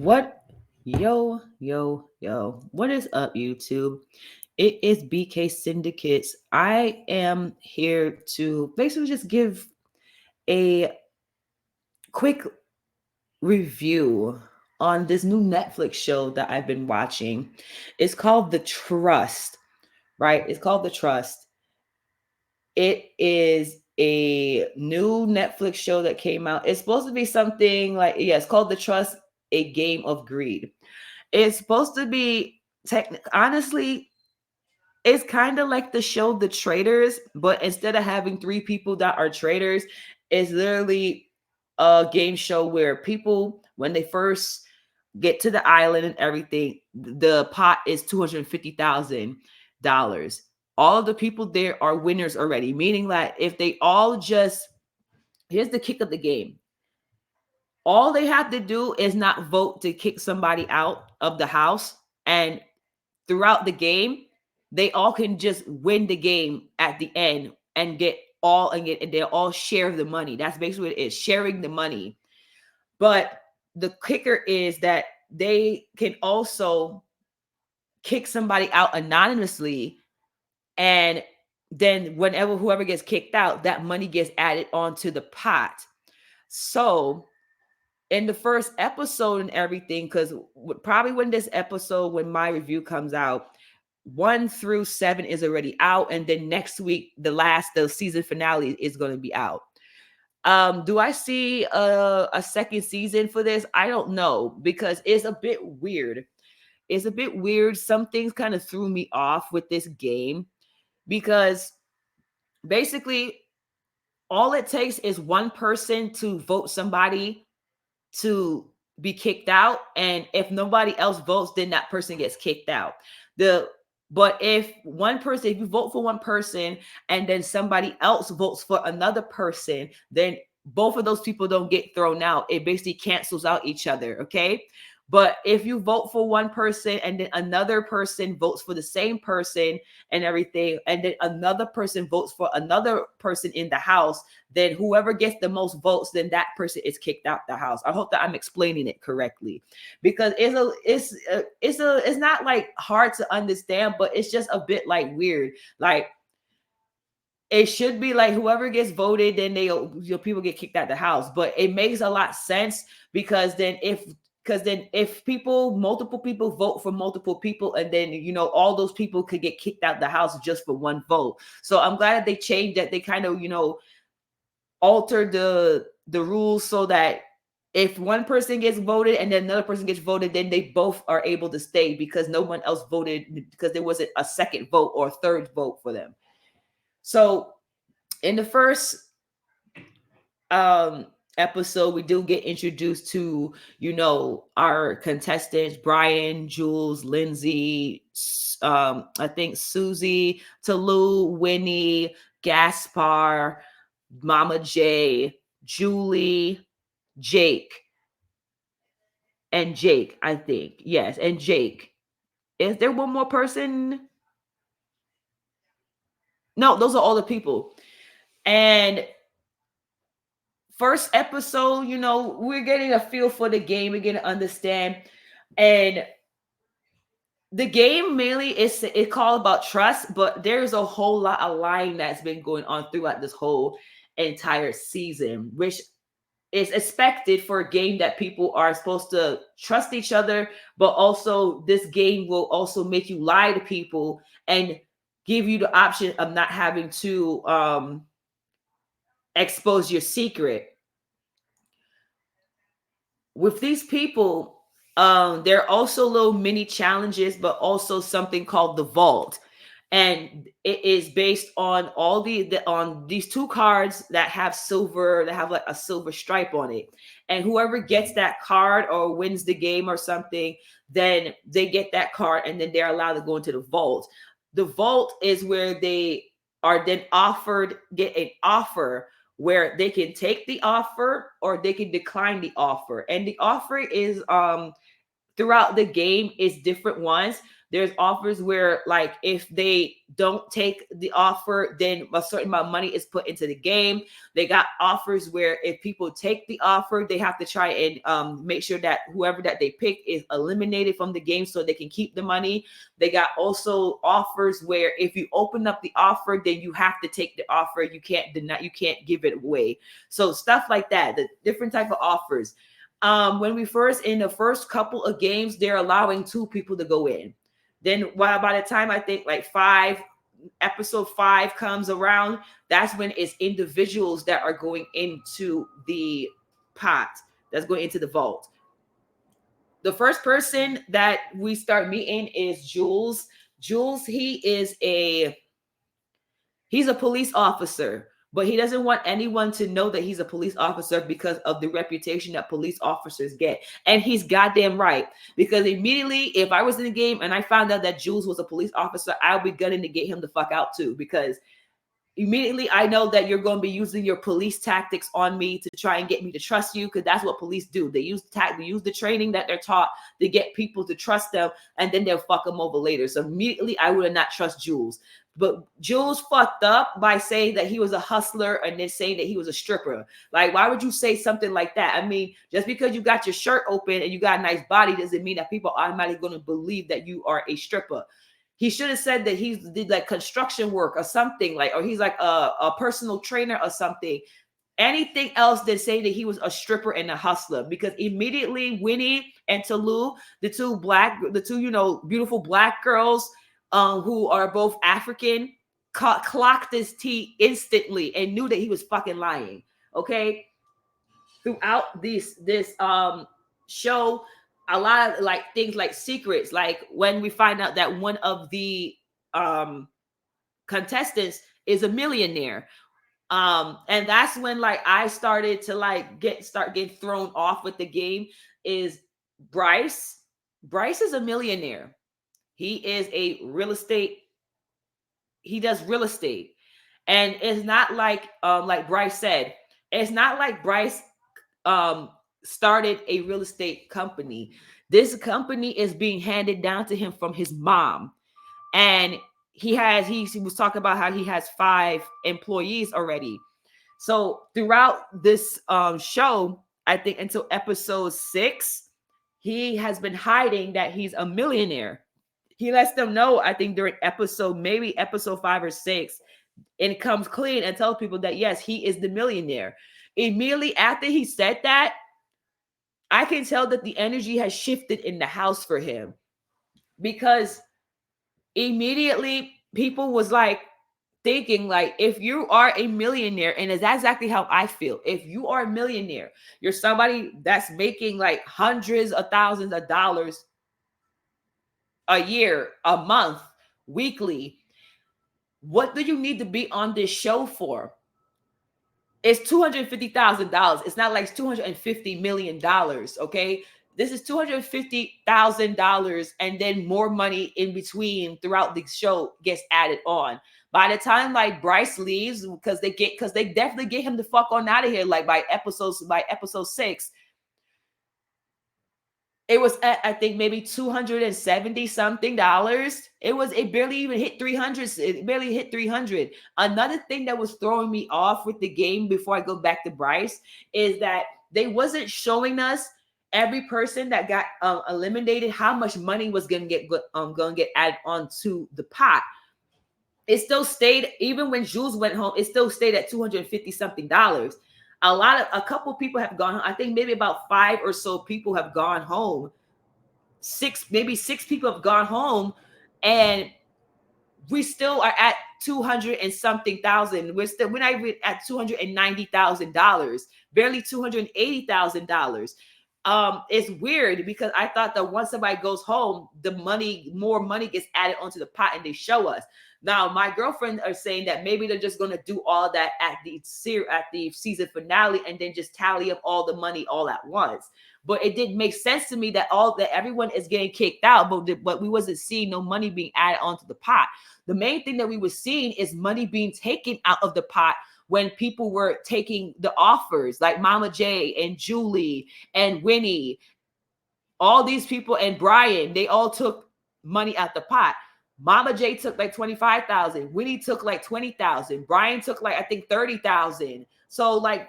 What? Yo. What is up, YouTube? It is BK Syndicates. I am here to basically just give a quick review on this new Netflix show that I've been watching. It's called The Trust, right? It's called The Trust. It is a new Netflix show that came out. It's supposed to be something like, yeah, it's called The Trust, A Game of Greed. It's supposed to be honestly, it's kind of like the show The Traders, but instead of having three people that are traders, it's literally a game show where people, when they first get to the island and everything, the pot is $250,000. All of the people there are winners already, meaning that if they all just, here's the kick of the game. All they have to do is not vote to kick somebody out of the house, and throughout the game, they all can just win the game at the end and get all and they all share the money. That's basically what it is, sharing the money. But the kicker is that they can also kick somebody out anonymously, and then whenever whoever gets kicked out, that money gets added onto the pot. So in the first episode and everything, because probably when my review comes out, 1 through 7 is already out, and then next week the season finale is going to be out. Do I see a second season for this? I don't know, because it's a bit weird. It's a bit weird. Some things kind of threw me off with this game, because basically all it takes is one person to vote somebody to be kicked out, and if nobody else votes, then that person gets kicked out. But if you vote for one person and then somebody else votes for another person, then both of those people don't get thrown out. It basically cancels out each other. Okay. But if you vote for one person and then another person votes for the same person and everything, and then another person votes for another person in the house, then whoever gets the most votes, then that person is kicked out the house. I hope that I'm explaining it correctly, because it's not like hard to understand, but it's just a bit like weird. Like, it should be like whoever gets voted, then people get kicked out the house. But it makes a lot of sense, because then if multiple people vote for multiple people, and then all those people could get kicked out the house just for one vote. So I'm glad that they changed that. They kind of altered the rules so that if one person gets voted and then another person gets voted, then they both are able to stay, because no one else voted, because there wasn't a second vote or third vote for them. So in the first episode, we do get introduced to our contestants: Brian, Jules, Lindsay, I think Susie, Talou, Winnie, Gaspar, Mama J, Julie, Jake, and Jake, I think. Yes, and Jake. Is there one more person? No, those are all the people. And first episode, we're getting a feel for the game. We're getting to understand. And the game mainly it's called about trust, but there's a whole lot of lying that's been going on throughout this whole entire season, which is expected for a game that people are supposed to trust each other, but also this game will also make you lie to people and give you the option of not having to expose your secret. With these people, there are also little mini challenges, but also something called the vault. And it is based on all on these two cards that have like a silver stripe on it. And whoever gets that card or wins the game or something, then they get that card, and then they're allowed to go into the vault. The vault is where they are then get an offer, where they can take the offer or they can decline the offer. And the offer is throughout the game is different ones, There's offers where, like, if they don't take the offer, then a certain amount of money is put into the game. They got offers where if people take the offer, they have to try and make sure that whoever that they pick is eliminated from the game so they can keep the money. They got also offers where if you open up the offer, then you have to take the offer. You can't deny, you can't give it away. So stuff like that, the different type of offers. When we first, in the first couple of games, they're allowing 2 people to go in. Then by the time I think like episode 5 comes around, that's when it's individuals that are going into the pot, that's going into the vault. The first person that we start meeting is Jules. Jules, he's a police officer, but he doesn't want anyone to know that he's a police officer because of the reputation that police officers get. And he's goddamn right. Because immediately, if I was in the game and I found out that Jules was a police officer, I'll be gunning to get him the fuck out too. Because immediately I know that you're going to be using your police tactics on me to try and get me to trust you, because that's what police do. They use the training that they're taught to get people to trust them, and then they'll fuck them over later. So immediately I would not trust Jules. But Jules fucked up by saying that he was a hustler and then saying that he was a stripper. Like, why would you say something like that? I mean, just because you got your shirt open and you got a nice body doesn't mean that people are automatically going to believe that you are a stripper. He should have said that he did like construction work or something, like, or he's like a personal trainer or something. Anything else than saying that he was a stripper and a hustler, because immediately Winnie and Talou, the two beautiful black girls who are both African, clocked his tea instantly and knew that he was fucking lying. Okay, throughout this show, a lot of like things like secrets, like when we find out that one of the contestants is a millionaire, and that's when like I started to like start getting thrown off with the game. Is Bryce is a millionaire. He is a real estate. He does real estate. And it's not like Bryce said, it's not like Bryce started a real estate company. This company is being handed down to him from his mom. And he was talking about how he has 5 employees already. So throughout this show, I think until episode 6, he has been hiding that he's a millionaire. He lets them know, I think during maybe episode 5 or 6, and it comes clean and tells people that yes, he is the millionaire. Immediately after he said that, I can tell that the energy has shifted in the house for him, because immediately people was like thinking like, if you are a millionaire, and that's exactly how I feel. If you are a millionaire, you're somebody that's making like hundreds of thousands of dollars a year, a month, weekly, what do you need to be on this show for? It's $250,000. It's not like $250 million. Okay. This is $250,000, and then more money in between throughout the show gets added on. By the time like Bryce leaves, because they definitely get him the fuck on out of here. Like by episode 6, it was at, I think, maybe $270 something. It barely even hit 300. It barely hit 300. Another thing that was throwing me off with the game before I go back to Bryce is that they wasn't showing us every person that got eliminated, how much money was going to get added onto the pot. It still stayed, even when Jules went home, it still stayed at $250 something. A couple people have gone home. I think maybe about 5 or so people have gone home. 6 people have gone home, and we still are at 200 and something thousand. We're not even at $290,000, barely $280,000. It's weird, because I thought that once somebody goes home, more money gets added onto the pot, and they show us. Now, my girlfriend are saying that maybe they're just going to do all that at the season finale, and then just tally up all the money all at once. But it didn't make sense to me that everyone is getting kicked out, but we wasn't seeing no money being added onto the pot. The main thing that we were seeing is money being taken out of the pot when people were taking the offers, like Mama J and Julie and Winnie, all these people, and Brian. They all took money out the pot. Mama J took like 25,000. Winnie took like 20,000. Brian took like I think 30,000. So like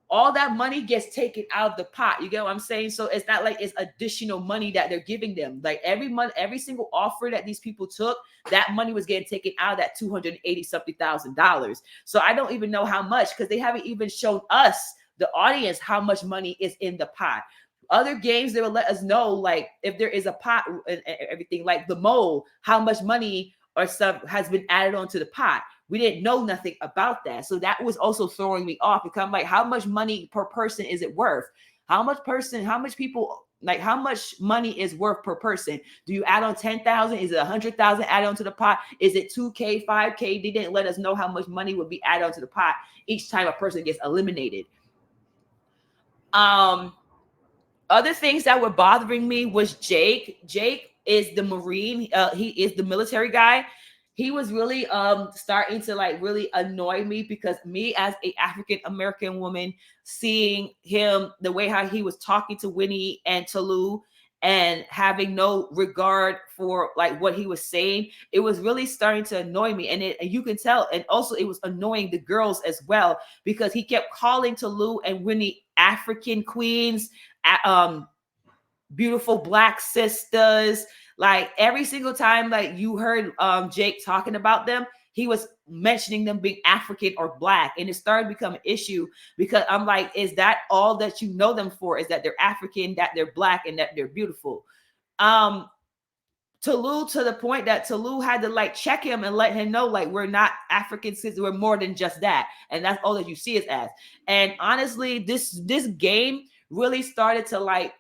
all that money gets taken out of the pot. You get what I'm saying? So it's not like it's additional money that they're giving them. Like every month, every single offer that these people took, that money was getting taken out of that 280 something $1,000. So I don't even know how much, because they haven't even shown us, the audience, how much money is in the pot. Other games, they will let us know, like if there is a pot and everything, like the mole, how much money or stuff has been added onto the pot. We didn't know nothing about that. So that was also throwing me off, because I'm like, how much money per person is it worth? How much people, like how much money is worth per person? Do you add on 10,000? Is it 100,000 added onto the pot? Is it 2K, 5K? They didn't let us know how much money would be added onto the pot each time a person gets eliminated. Other things that were bothering me was Jake. Jake is the Marine. He is the military guy. He was really starting to like really annoy me, because me as a African American woman, seeing him, the way how he was talking to Winnie and Talou, and having no regard for like what he was saying, it was really starting to annoy me. And you can tell, and also it was annoying the girls as well, because he kept calling Talou and Winnie African queens, beautiful Black sisters. Like every single time like you heard Jake talking about them, he was mentioning them being African or Black. And it started to become an issue, because I'm like, is that all that you know them for? Is that they're African, that they're Black, and that they're beautiful? Talou, to the point that Talou had to like check him and let him know, like, we're not African sisters, we're more than just that. And that's all that you see us as. And honestly, this game really started to like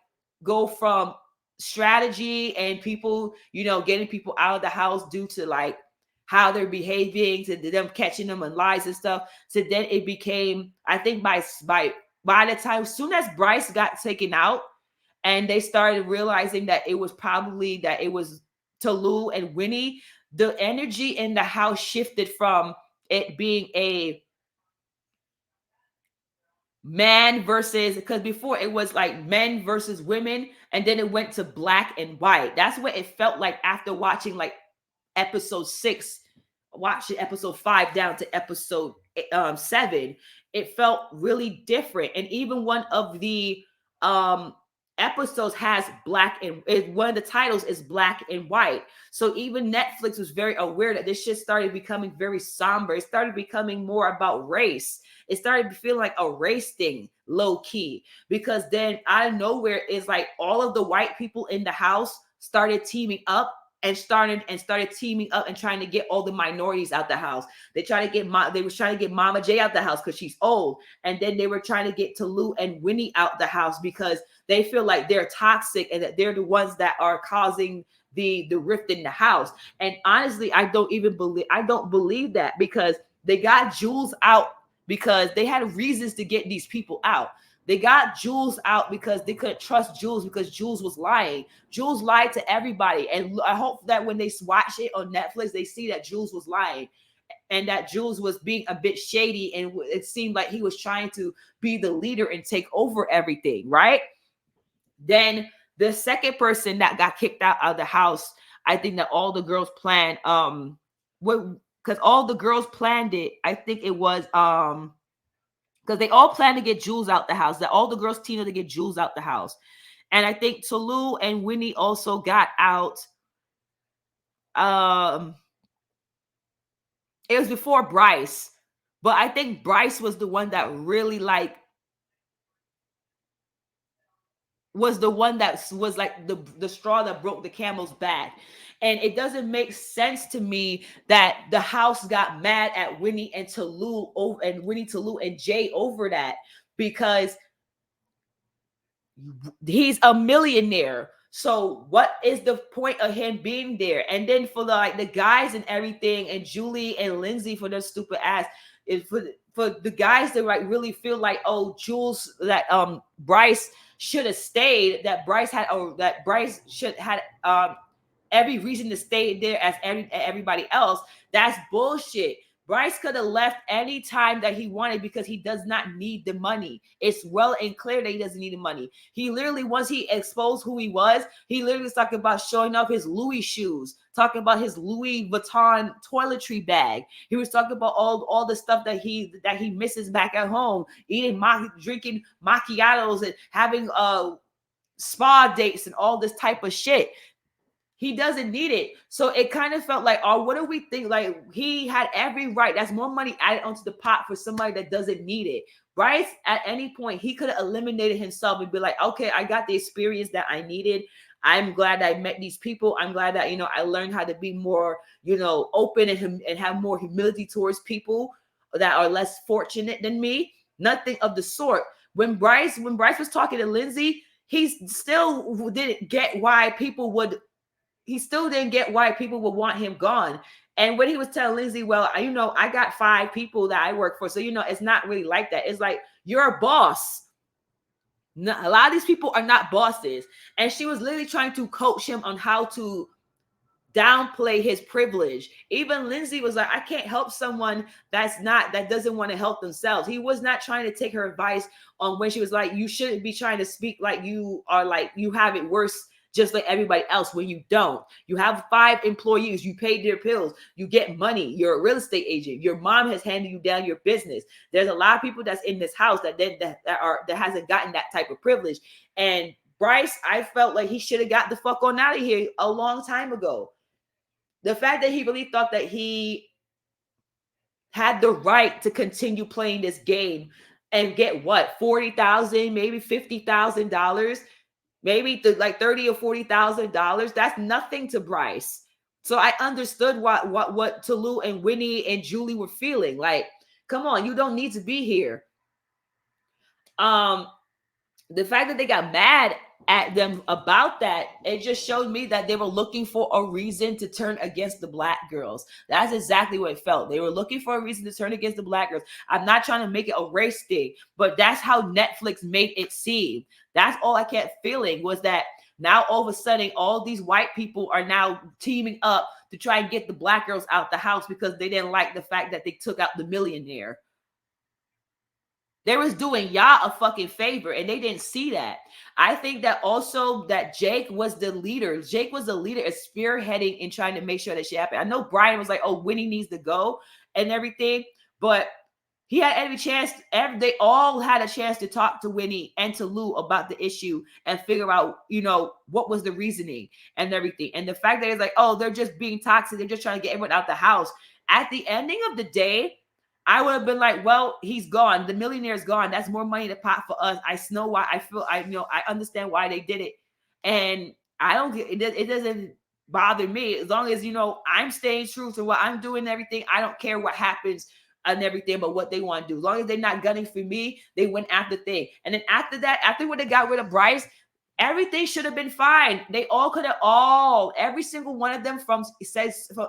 go from strategy and people, getting people out of the house due to like how they're behaving, to them catching them in lies and stuff, to then it became, I think by the time, soon as Bryce got taken out and they started realizing that it was Talou and Winnie, the energy in the house shifted from it being a man versus, because before it was like men versus women, and then it went to black and white. That's what it felt like after watching like episode 6, watching episode 5 down to episode 7. It felt really different. And even one of the episodes has black and one of the titles is black and white. So even Netflix was very aware that this shit started becoming very somber. It started becoming more about race. It started feeling like a race thing, low key, because then out of nowhere is like all of the white people in the house started teaming up and started teaming up and trying to get all the minorities out the house. They was trying to get Mama J out the house because she's old, and then they were trying to get Talou and Winnie out the house because they feel like they're toxic and that they're the ones that are causing the rift in the house. And honestly, I don't believe that, because they got Jules out because they had reasons to get these people out. They got Jules out because they couldn't trust Jules, because Jules was lying. Jules lied to everybody. And I hope that when they watch it on Netflix, they see that Jules was lying and that Jules was being a bit shady. And it seemed like he was trying to be the leader and take over everything, right? Then the second person that got kicked out of the house, I think that all the girls planned, because all the girls planned it. I think it was, because they all planned to get Jules out the house, that all the girls teamed to get Jules out the house. And I think Talou and Winnie also got out. It was before Bryce, but I think Bryce was the one that really was the one that was like the straw that broke the camel's back. And it doesn't make sense to me that the house got mad at Winnie and Talou Talou and Jay over that, because he's a millionaire. So what is the point of him being there? And then for the guys and everything, and Julie and Lindsay for their stupid ass, is for the guys to really feel like, oh, Jules, that Bryce should have stayed, that Bryce should had every reason to stay there as everybody else. That's bullshit. Bryce could have left any time that he wanted because he does not need the money. It's well and clear that he doesn't need the money. He literally, once he exposed who he was, he literally was talking about showing off his Louis shoes, talking about his Louis Vuitton toiletry bag. He was talking about all the stuff that he misses back at home, drinking macchiatos and having spa dates and all this type of shit. He doesn't need it. So it kind of felt like, oh, what do we think? Like, he had every right. That's more money added onto the pot for somebody that doesn't need it. Bryce, at any point, he could have eliminated himself and be like, okay, I got the experience that I needed. I'm glad I met these people. I'm glad that, I learned how to be more, open and have more humility towards people that are less fortunate than me. Nothing of the sort. When Bryce was talking to Lindsay, he still didn't get why people would want him gone. And when he was telling Lindsay, well, I got 5 people that I work for. So, it's not really like that. It's like, you're a boss. No, a lot of these people are not bosses. And she was literally trying to coach him on how to downplay his privilege. Even Lindsay was like, I can't help someone that doesn't want to help themselves. He was not trying to take her advice on when she was like, you shouldn't be trying to speak like you are, like you have it worse just like everybody else, when you don't. You have 5 employees, you paid their bills, you get money, you're a real estate agent, your mom has handed you down your business. There's a lot of people that's in this house that hasn't gotten that type of privilege. And Bryce, I felt like he should have got the fuck on out of here a long time ago. The fact that he really thought that he had the right to continue playing this game and get what, $40,000, maybe $50,000, maybe like $30,000 or $40,000. That's nothing to Bryce. So I understood what Talou and Winnie and Julie were feeling. Like, come on, you don't need to be here. The fact that they got mad at them about that, it just showed me that they were looking for a reason to turn against the Black girls. That's exactly what it felt. They were looking for a reason to turn against the Black girls. I'm not trying to make it a race thing, but that's how Netflix made it seem. That's all I kept feeling, was that now all of a sudden all these white people are now teaming up to try and get the Black girls out the house because they didn't like the fact that they took out the millionaire. They was doing y'all a fucking favor, and they didn't see that. I think that also that Jake was the leader. Jake was the leader of spearheading and trying to make sure that shit happened. I know Brian was like, oh, Winnie needs to go and everything, but he had every chance. They all had a chance to talk to Winnie and to Lou about the issue and figure out, what was the reasoning and everything. And the fact that it's like, oh, they're just being toxic. They're just trying to get everyone out the house. At the ending of the day, I would have been like, well, he's gone. The millionaire's gone. That's more money to pot for us. I know why. I understand why they did it. And I don't get it. It doesn't bother me as long as, I'm staying true to what I'm doing and everything. I don't care what happens and everything, but what they want to do. As long as they're not gunning for me, they went after thing. And then after that, after when they got rid of Bryce, everything should have been fine. They all could have every single one of them from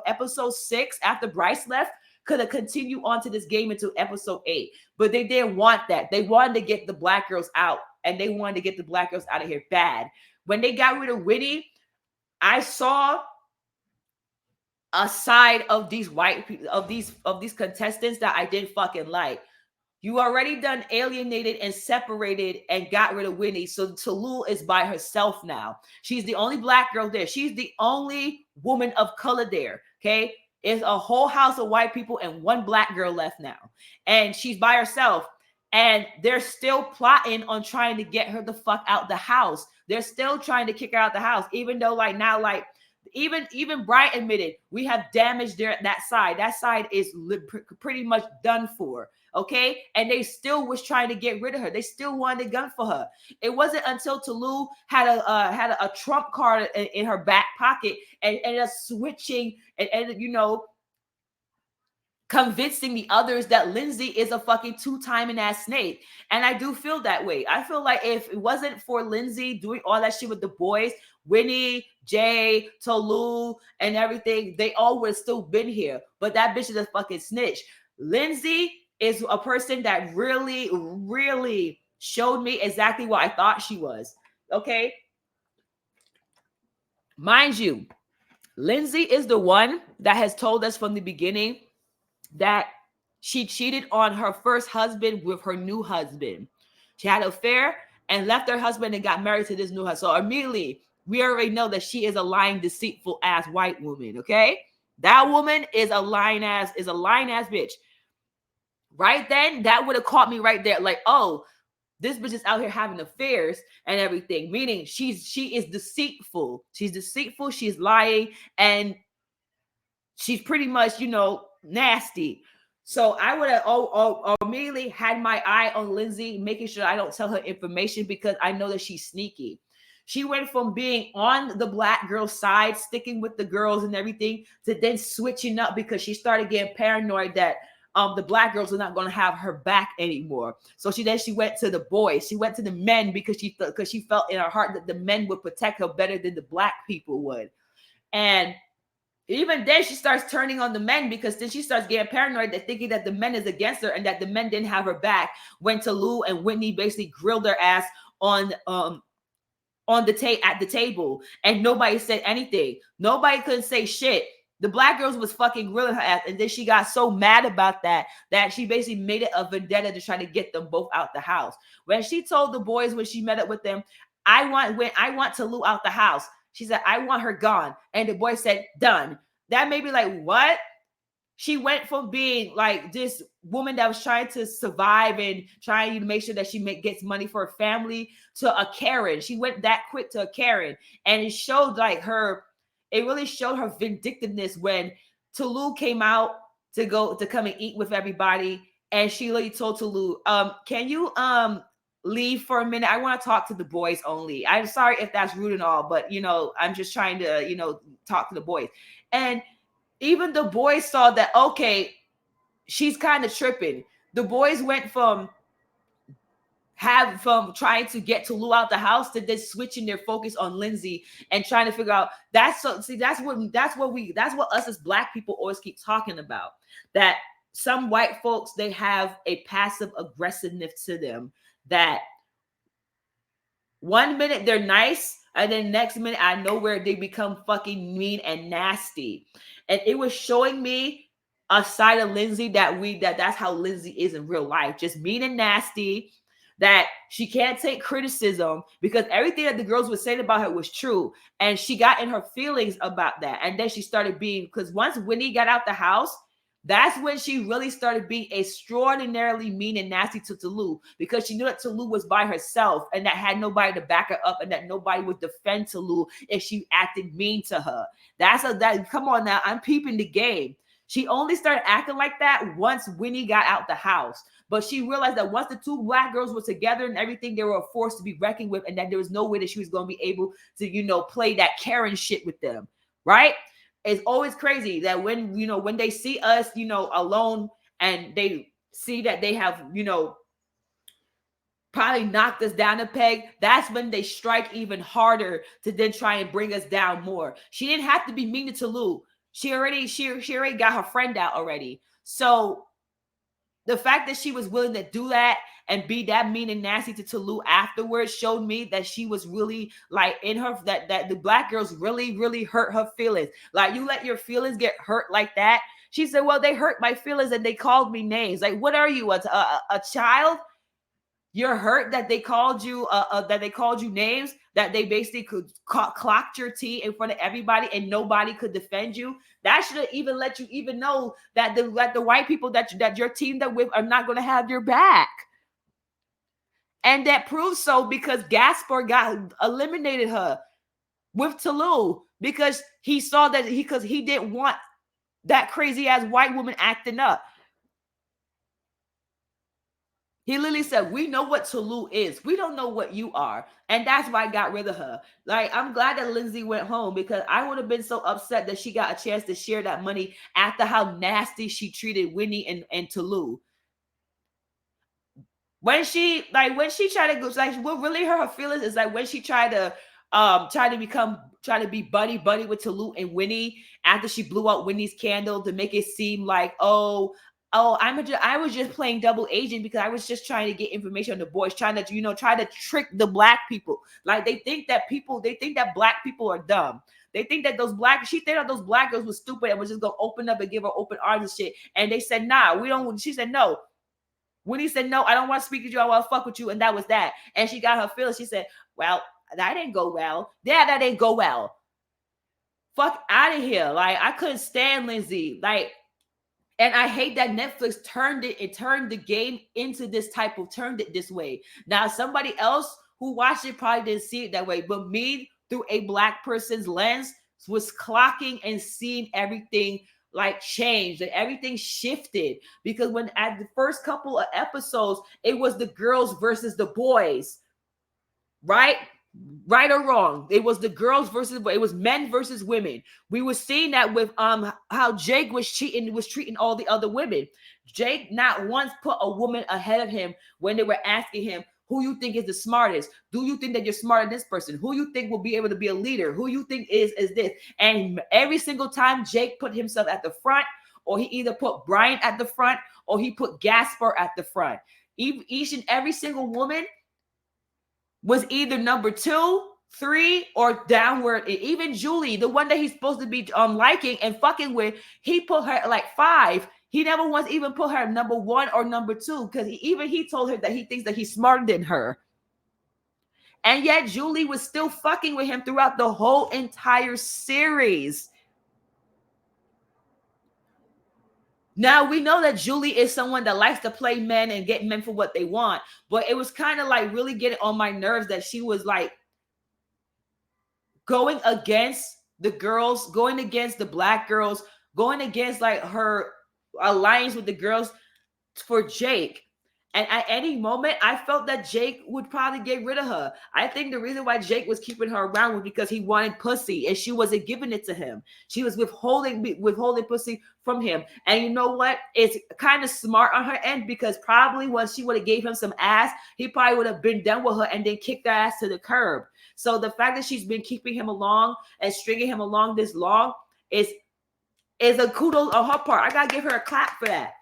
episode 6 after Bryce left could have continued on to this game into episode 8, but they didn't want that. They wanted to get the Black girls out, and they wanted to get the Black girls out of here bad. When they got rid of Winnie, I saw a side of these white people, of these contestants that I didn't fucking like. You already done alienated and separated and got rid of Winnie, so Talou is by herself now. She's the only Black girl there. She's the only woman of color there. Okay. It's a whole house of white people and one Black girl left now. And she's by herself. And they're still plotting on trying to get her the fuck out the house. They're still trying to kick her out the house. Even though even Brian admitted, we have damaged that side. That side is pretty much done for. Okay. And they still was trying to get rid of her. They still wanted a gun for her. It wasn't until Talou had a trump card in her back pocket and ended up switching and convincing the others that Lindsay is a fucking 2-timing ass snake. And I do feel that way. I feel like if it wasn't for Lindsay doing all that shit with the boys, Winnie, Jay, Talou, and everything, they all would have still been here. But that bitch is a fucking snitch. Lindsay is a person that really, really showed me exactly what I thought she was. Okay? Mind you, Lindsay is the one that has told us from the beginning that she cheated on her first husband with her new husband. She had an affair and left her husband and got married to this new husband. So immediately, we already know that she is a lying, deceitful ass white woman. Okay, that woman is a lying ass bitch. Right then, that would have caught me right there. Like, oh, this bitch is out here having affairs and everything. Meaning, she is deceitful. She's deceitful. She's lying, and she's pretty much, nasty. So I would have immediately had my eye on Lindsay, making sure I don't tell her information because I know that she's sneaky. She went from being on the black girl side, sticking with the girls and everything, to then switching up because she started getting paranoid that the black girls were not going to have her back anymore. So she went to the boys. She went to the men because she felt in her heart that the men would protect her better than the black people would. And even then, she starts turning on the men because then she starts getting paranoid, that thinking that the men is against her and that the men didn't have her back. When Lou and Whitney basically grilled their ass on at the table, and nobody said anything. Nobody couldn't say shit. The black girls was fucking grilling her ass, and then she got so mad about that she basically made it a vendetta to try to get them both out the house. When she told the boys when she met up with them, I want Lou out the house. She said, I want her gone. And the boy said, done. That made me like, what? She went from being like this woman that was trying to survive and trying to make sure that she gets money for her family to a Karen. She went that quick to a Karen. And it showed it really showed her vindictiveness when Toulouse came out to come and eat with everybody. And she literally told Toulouse, can you leave for a minute? I want to talk to the boys only. I'm sorry if that's rude and all, but I'm just trying to, talk to the boys. And even the boys saw that, okay, she's kind of tripping. The boys went from trying to get Toulouse out the house to then switching their focus on Lindsay and trying to figure out that's what us as black people always keep talking about. That some white folks, they have a passive aggressiveness to them, that one minute they're nice, and then next minute I know where they become fucking mean and nasty. And it was showing me a side of Lindsay that's how Lindsay is in real life, just mean and nasty, that she can't take criticism because everything that the girls were saying about her was true. And she got in her feelings about that. And then she started because once Winnie got out the house, that's when she really started being extraordinarily mean and nasty to Toulouse, because she knew that Toulouse was by herself and that had nobody to back her up and that nobody would defend Toulouse if she acted mean to her. Come on now, I'm peeping the game. She only started acting like that once Winnie got out the house. But she realized that once the two black girls were together and everything, they were a force to be reckoned with, and that there was no way that she was going to be able to, play that Karen shit with them, right? It's always crazy that when they see us, alone, and they see that they have, probably knocked us down a peg, that's when they strike even harder to then try and bring us down more. She didn't have to be mean to Toulouse. She already got her friend out already. So the fact that she was willing to do that and be that mean and nasty to Toulouse afterwards showed me that she was really like in her, that the black girls really, really hurt her feelings. Like, you let your feelings get hurt like that? She said, well, they hurt my feelings and they called me names. Like, what are you, a child? You're hurt that they called you names, that they basically could clocked your tea in front of everybody and nobody could defend you. That should have even let you even know that the white people that your team that with are not going to have your back. And that proves so because Gaspar got eliminated her with Toulouse because he saw that he didn't want that crazy ass white woman acting up. He literally said, we know what Toulouse is. We don't know what you are. And that's why I got rid of her. Like, I'm glad that Lindsay went home because I would have been so upset that she got a chance to share that money after how nasty she treated Winnie and Toulouse. When she tried to go, like, what really hurt her feelings is like when she tried to be buddy with Toulouse and Winnie after she blew out Winnie's candle to make it seem like, I was just playing double agent because I was just trying to get information on the boys, trying to trick the black people. Like, they think that black people are dumb. They think that she think that those black girls was stupid and was just gonna open up and give her open arms and shit. And they said, nah, we don't. She said no. When he said no, I don't want to speak to you. I want to fuck with you, and that was that. And she got her feelings. She said, well, that didn't go well. Yeah, that didn't go well. Fuck out of here. Like, I couldn't stand Lindsay. Like, and I hate that Netflix turned the game into turned it this way. Now, somebody else who watched it probably didn't see it that way, but me, through a black person's lens, was clocking and seeing everything like change, and everything shifted. Because when at the first couple of episodes, it was the girls versus the boys, right? Right or wrong, it was the girls versus, it was men versus women. We were seeing that with how Jake was treating all the other women. Jake not once put a woman ahead of him when they were asking him, who you think is the smartest? Do you think that you're smarter than this person? Who you think will be able to be a leader? Who you think is this? And every single time Jake put himself at the front, or he either put Brian at the front, or he put Gasper at the front. Each and every single woman was either number 2, 3, or downward. Even Julie, the one that he's supposed to be liking and fucking with, he put her at like 5. He never once even put her number 1 or number 2, because he told her that he thinks that he's smarter than her. And yet Julie was still fucking with him throughout the whole entire series. Now, we know that Julie is someone that likes to play men and get men for what they want, but it was kind of like really getting on my nerves that she was like going against the girls, going against the black girls, going against like her alliance with the girls for Jake. And at any moment, I felt that Jake would probably get rid of her. I think the reason why Jake was keeping her around was because he wanted pussy, and she wasn't giving it to him. She was withholding pussy from him. And you know what? It's kind of smart on her end, because probably once she would have gave him some ass, he probably would have been done with her and then kicked her ass to the curb. So the fact that she's been keeping him along and stringing him along this long is a kudos on her part. I gotta give her a clap for that,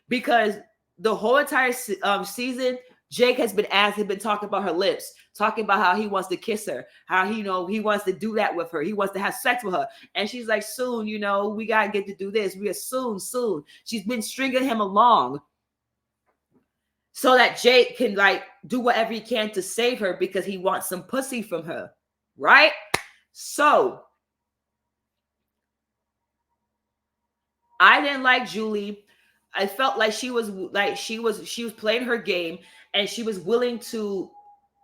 because the whole entire season, Jake has been talking about her lips, talking about how he wants to kiss her, how he wants to do that with her, he wants to have sex with her, and she's like, soon, we gotta get to do this. We are soon. She's been stringing him along so that Jake can like do whatever he can to save her, because he wants some pussy from her, right? So I didn't like Julie. I felt like she was playing her game, and she was willing to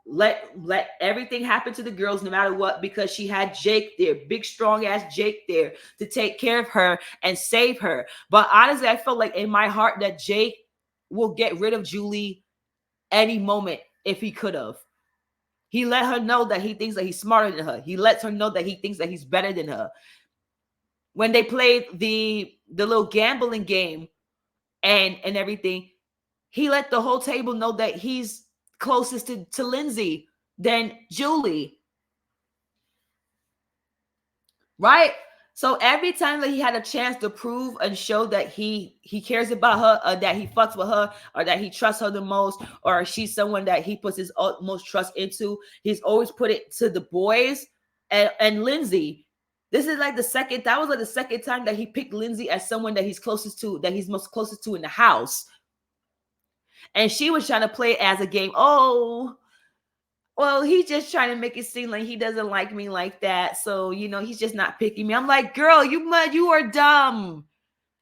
let everything happen to the girls no matter what, because she had Jake there, big strong ass Jake there to take care of her and save her. But honestly, I felt like in my heart that Jake will get rid of Julie any moment if he could have. He let her know that he thinks that he's smarter than her. He lets her know that he thinks that he's better than her. When they played the little gambling game and everything, he let the whole table know that he's closest to Lindsay than Julie. Right? So every time that he had a chance to prove and show that he cares about her, or that he fucks with her, or that he trusts her the most, or she's someone that he puts his utmost trust into, he's always put it to the boys and Lindsay. This is like the second time that he picked Lindsay as someone that he's most closest to in the house. And she was trying to play it as a game. Oh, well, he's just trying to make it seem like he doesn't like me like that. So, he's just not picking me. I'm like, girl, you are dumb.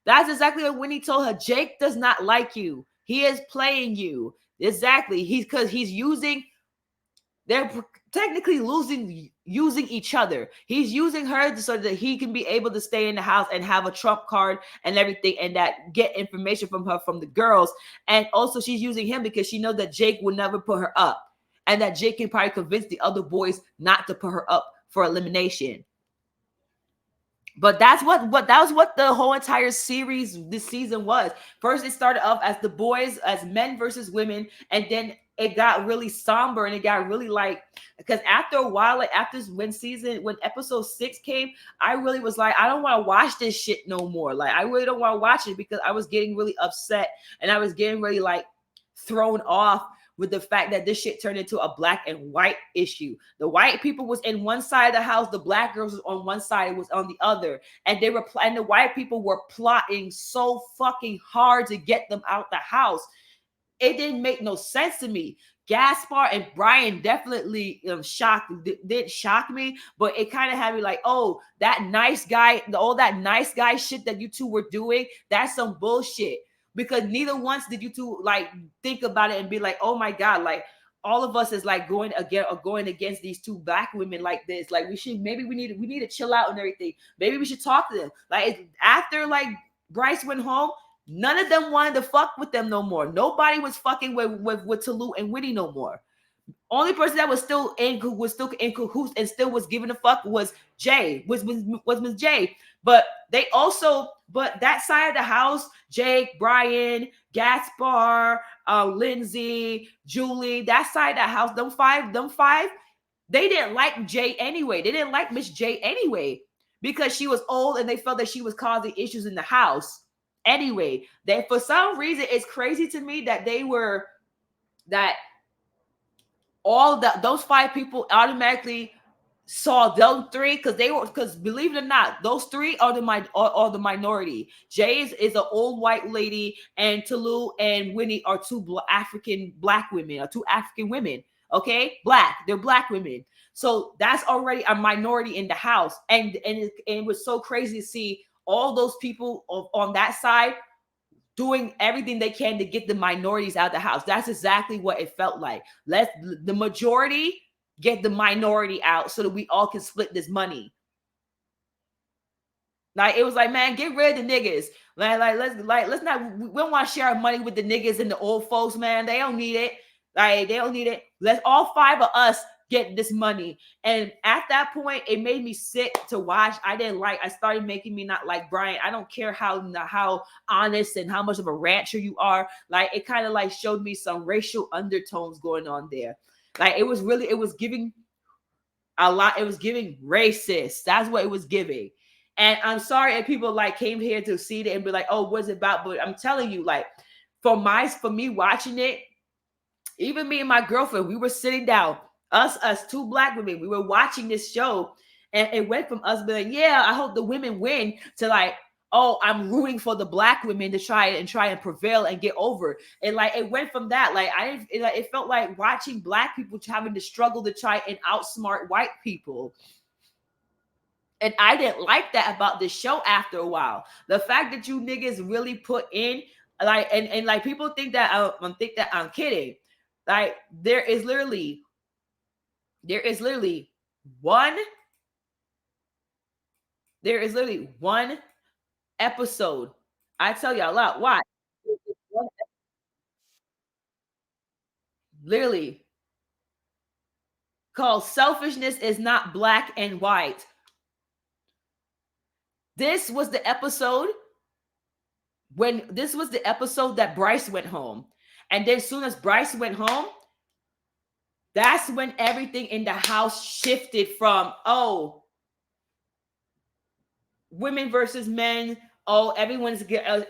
That's exactly what Winnie told her. Jake does not like you. He is playing you. Exactly. They're technically using each other. He's using her so that he can be able to stay in the house and have a trump card and everything, and that get information from the girls. And also she's using him because she knows that Jake will never put her up, and that Jake can probably convince the other boys not to put her up for elimination. But that was what the whole entire series this season was. First, it started off as the boys, as men versus women, and then it got really somber, and it got really because after a while, when episode 6 came, I really was like, I don't want to watch this shit no more. Like, I really don't want to watch it, because I was getting really upset, and I was getting really thrown off with the fact that this shit turned into a black and white issue. The white people was in one side of the house, the black girls was on one side, was on the other, and and the white people were plotting so fucking hard to get them out the house. It didn't make no sense to me. Gaspar and Brian definitely didn't shock me, but it kind of had me like, oh, that nice guy, all that nice guy shit that you two were doing, that's some bullshit. Because neither once did you two like think about it and be like, oh my God, like all of us is like going against these two black women like this. Like we need to chill out and everything. Maybe we should talk to them. Like after like Bryce went home, none of them wanted to fuck with them no more. Nobody was fucking with Toulouse and Winnie no more. Only person that was still in cahoots and still was giving a fuck was Miss J. But that side of the house, Jake, Brian, Gaspar, Lindsay, Julie, that side of the house, them five, they didn't like Jay anyway. They didn't like Miss J anyway because she was old and they felt that she was causing issues in the house. Anyway, that for some reason it's crazy to me that those five people automatically saw those three because believe it or not, those three are the minority. Jay is an old white lady, and Toulouse and Winnie are two black women. Okay, they're black women. So that's already a minority in the house, and it was so crazy to see all those people on that side doing everything they can to get the minorities out of the house. That's exactly what it felt like. Let the majority get the minority out so that we all can split this money. Like it was like, man, get rid of the niggas. Let's not. We don't want to share our money with the niggas and the old folks, man. They don't need it. Like they don't need it. Let's all five of us get this money. And at that point, it made me sick to watch. I started making me not like Brian. I don't care how honest and how much of a rancher you are. Like it kind of like showed me some racial undertones going on there. Like it was giving a lot. It was giving racist. That's what it was giving. And I'm sorry if people like came here to see it and be like, oh, what's it about? But I'm telling you, like for me watching it, even me and my girlfriend, we were sitting down. Us two black women, we were watching this show, and it went from us being like, yeah, I hope the women win, to like, oh, I'm rooting for the black women to try and prevail and get over. And like it went from that, like it felt like watching black people having to struggle to try and outsmart white people. And I didn't like that about this show after a while. The fact that you niggas really put in like and like people think that I'm kidding. Like there is literally one episode. I tell y'all a lot. Why? Literally called Selfishness is Not Black and White. This was the episode that Bryce went home. And then as soon as Bryce went home, that's when everything in the house shifted from, oh, women versus men. Oh, everyone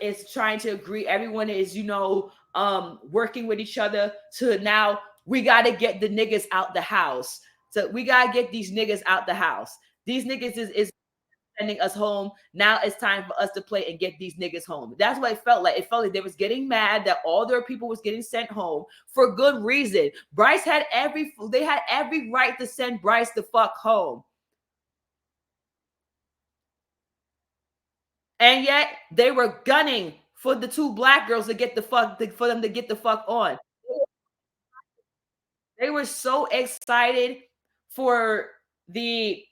is trying to agree. Everyone is, working with each other, to now we got to get the niggas out the house. So we got to get these niggas out the house. These niggas is sending us home. Now it's time for us to play and get these niggas home. That's what it felt like. It felt like they was getting mad that all their people was getting sent home for good reason. Bryce had every right to send Bryce the fuck home. And yet they were gunning for the two black girls to get the fuck on. They were so excited for the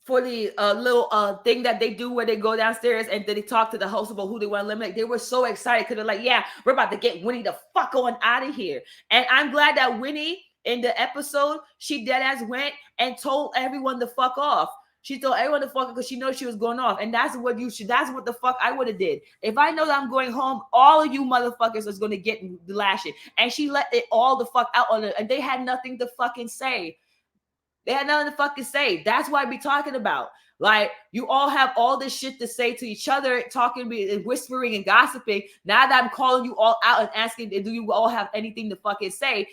little thing that they do where they go downstairs and then they talk to the host about who they want to eliminate. They were so excited because they're like, yeah, we're about to get Winnie the fuck on out of here. And I'm glad that Winnie in the episode, she dead ass went and told everyone to fuck off. She told everyone to fuck because she knows she was going off. And that's what the fuck I would have did. If I know that I'm going home, all of you motherfuckers is going to get the lashing. And she let it all the fuck out on it. And they had nothing to fucking say. They had nothing to fucking say. That's what I be talking about. Like, you all have all this shit to say to each other, talking and whispering and gossiping. Now that I'm calling you all out and asking, do you all have anything to fucking say?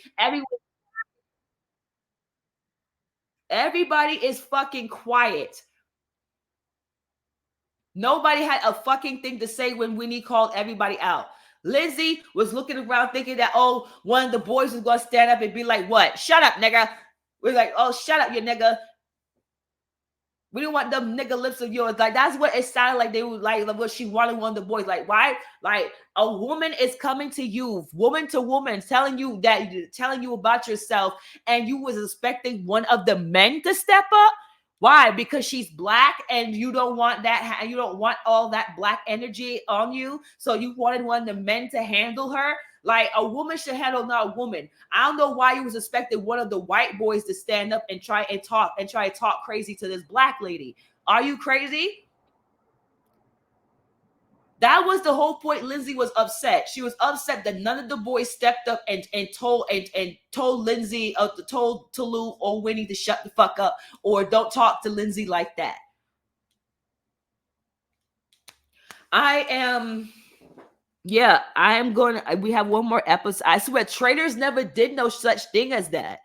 Everybody is fucking quiet. Nobody had a fucking thing to say when Winnie called everybody out. Lindsay was looking around thinking that, oh, one of the boys was going to stand up and be like, what? Shut up, nigga. We're like, oh, shut up, you nigga. We don't want them nigga lips of yours. Like, that's what it sounded like. They would like what she wanted one of the boys. Like, why? Like, a woman is coming to you, woman to woman, telling you about yourself, and you was expecting one of the men to step up. Why? Because she's black and you don't want that. You don't want all that black energy on you. So you wanted one of the men to handle her. Like, a woman should handle not a woman. I don't know why you was expecting one of the white boys to stand up and try to talk crazy to this black lady. Are you crazy? That was the whole point. Lindsay was upset. She was upset that none of the boys stepped up and told Lindsay, told Tolu or Winnie to shut the fuck up or don't talk to Lindsay like that. I am going. We have one more episode. I swear, Traitors never did no such thing as that.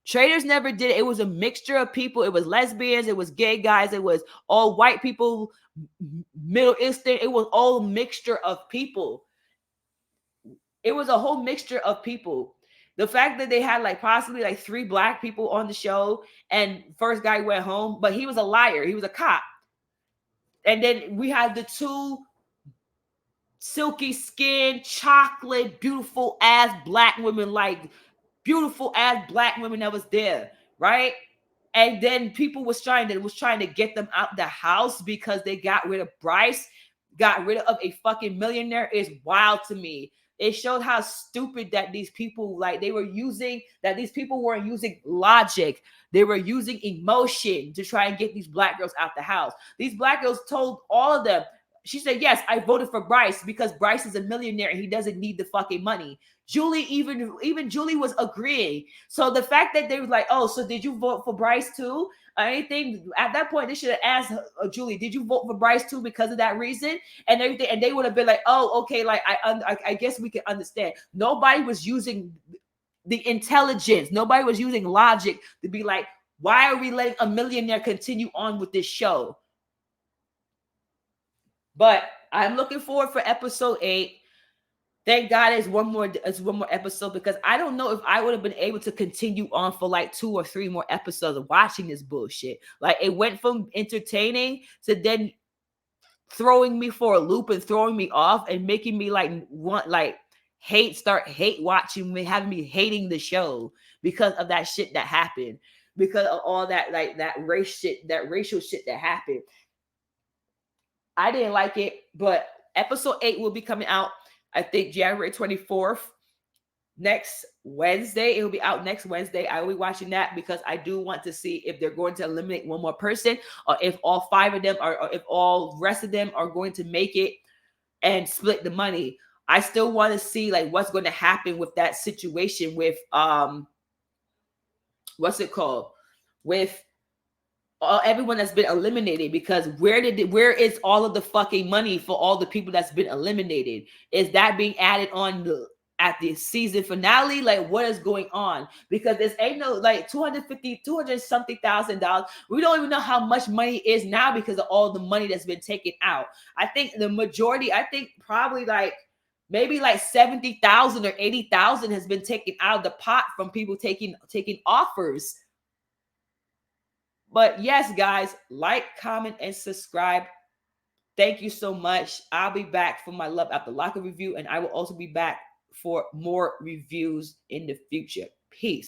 Traitors never did. It was a mixture of people. It was lesbians. It was gay guys. It was all white people, Middle Eastern. It was all mixture of people. It was a whole mixture of people. The fact that they had like possibly like 3 black people on the show, and first guy went home, but he was a liar. He was a cop. And then we had the 2 silky skin, chocolate, beautiful ass black women, like beautiful ass black women that was there, right? And then people was trying to get them out the house because they got rid of Bryce, got rid of a fucking millionaire. Is wild to me. It showed how stupid that these people these people weren't using logic. They were using emotion to try and get these black girls out the house. These black girls told all of them. She said, yes, I voted for Bryce because Bryce is a millionaire and he doesn't need the fucking money. Julie, even Julie was agreeing. So the fact that they was like, oh, so did you vote for Bryce too? Or anything at that point, they should have asked Julie, did you vote for Bryce too because of that reason? And everything, and they would have been like, oh, okay, like I guess we can understand. Nobody was using the intelligence. Nobody was using logic to be like, why are we letting a millionaire continue on with this show? But I'm looking forward for episode 8. Thank God it's one more episode, because I don't know if I would have been able to continue on for like 2 or 3 more episodes of watching this bullshit. Like, it went from entertaining to then throwing me for a loop and throwing me off and making me hate watching me, having me hating the show because of that shit that happened, because of all that, like, that racial shit that happened. I didn't like it, but episode 8 will be coming out, I think, January 24th. Next Wednesday. It will be out next Wednesday. I will be watching that because I do want to see if they're going to eliminate one more person, or if all 5 of them or if all rest of them are going to make it and split the money. I still want to see like what's going to happen with that situation with what's it called? With everyone that's been eliminated, because where is all of the fucking money for all the people that's been eliminated? Is that being added on at the season finale? Like, what is going on? Because there's ain't no like 200 something $1,000. We don't even know how much money is now because of all the money that's been taken out. I think the majority, probably like maybe like 70,000 or 80,000 has been taken out of the pot from people taking offers. But yes, guys, like, comment, and subscribe. Thank you so much. I'll be back for my Love After Lockup review, and I will also be back for more reviews in the future. Peace.